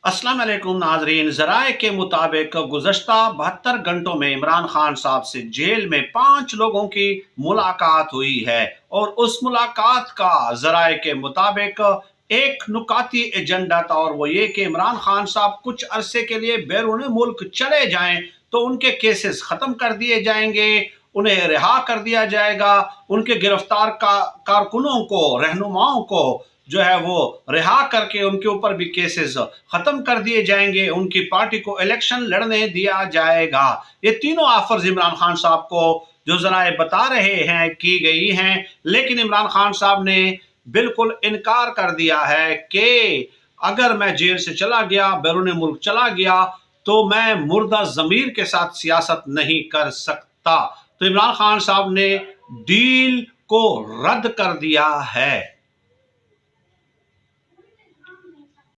अस्सलाम वालेकुम नाजरीन। ज़राए के मुताबिक गुज़श्ता 72 घंटों में इमरान खान साहब से जेल में 5 लोगों की मुलाकात हुई है और उस मुलाकात का ज़राए के मुताबिक एक नुकाती एजेंडा था, और वो ये कि इमरान खान साहब कुछ अरसे के लिए बैरून मुल्क चले जाएं तो उनके केसेस ख़त्म कर दिए जाएंगे, उन्हें रिहा कर दिया जाएगा, उनके गिरफ्तार कारकुनों को, रहनुमाओं को जो है वो रिहा करके उनके ऊपर भी केसेस खत्म कर दिए जाएंगे, उनकी पार्टी को इलेक्शन लड़ने दिया जाएगा। ये तीनों ऑफर्स इमरान खान साहब को जो जराए बता रहे हैं की गई हैं, लेकिन इमरान खान साहब ने बिल्कुल इनकार कर दिया है कि अगर मैं जेल से चला गया, बैरून मुल्क चला गया, तो मैं मुर्दा ज़मीर के साथ सियासत नहीं कर सकता। तो इमरान खान साहब ने डील को रद्द कर दिया है।